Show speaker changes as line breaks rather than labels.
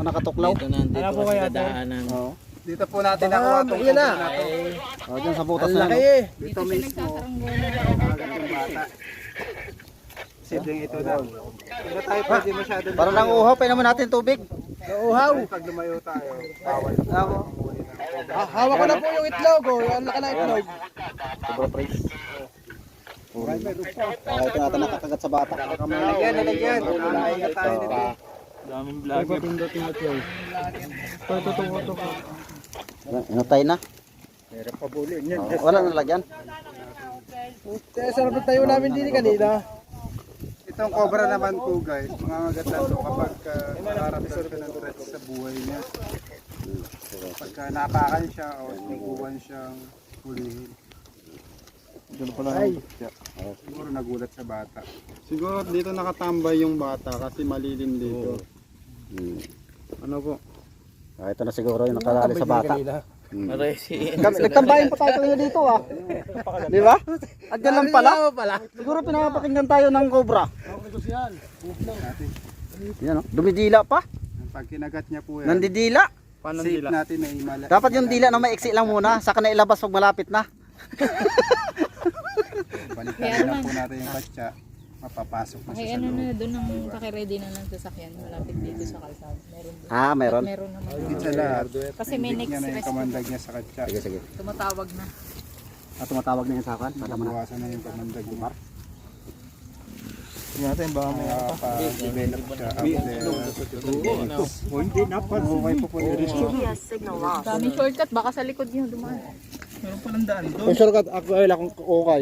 nakatuklaw.
Dito nandito
Ano po
kasi
kaya,
dadaanan.
Oo.
Dito po natin nakuha itong
Yan na.
na to.
Oh, dyan sa butas
Ang
na
laki
yan.
eh.
Dito mismo, nakagat yung bata. Sibling ito daw. Hindi tayo pwede masyado.
Para nang uhaw, pa naman natin tubig.
Nauhaw.
Pag lumayo tayo, bawal.
Ako.
Hawak ko na po yung itlog. Oh. Ang laki na itlog.
Sobra price. Kaya ito natin nakakagat sa bata.
Nalagyan, nalagyan. Nakaingat tayo dito.
Daming vlogger.
Inutay na.
Meron pa bulo. Yan.
Oh, wala na lagyan.
Sarap ng tayo namin din kanina.
Itong cobra naman po guys, mangangagat lang to kapag nararamdaman ka ng threat sa buhay niya. Pagka napakan siya o sinubukan siyang hulihin. Siguro nagulat sa bata.
Siguro dito nakatambay yung bata kasi malilim dito. Ano po?
Ah, ito na siguro yung nakalali sa bata.
Nagtambayan
pa tayo kanina dito ah. Di ba? At yan lang pala. Siguro pinapakinggan tayo ng cobra. Yan oh. Dumidila pa.
Pag kinagat niya po yan,
Nandidila.
Paano
safe
nila?
natin na imala.
Dapat yung dila na maiksi lang muna. Saka na ilabas pag malapit na.
Balikan na po natin yung katsa. Mapapasok na siya sa
Ano
loob.
na doon ang paki-ready na ng sasakyan malapit dito sa kalsada. Meron doon.
Ah, meron.
Meron naman.
Higit sa lahat.
Kasi may
Hindi
next
niya na yung
rescue.
kamandag niya sa katsa.
Sige, sige.
Tumatawag na.
At tumatawag na yung sakan. Para man.
Bawasan na yung kamandag niya.
Tingnan natin baka may
Develop siya after hindi napan. Okay po po yung
Daming shortcut baka sa likod niyo dumaan.
Yung shortcut ako ay lakong okay.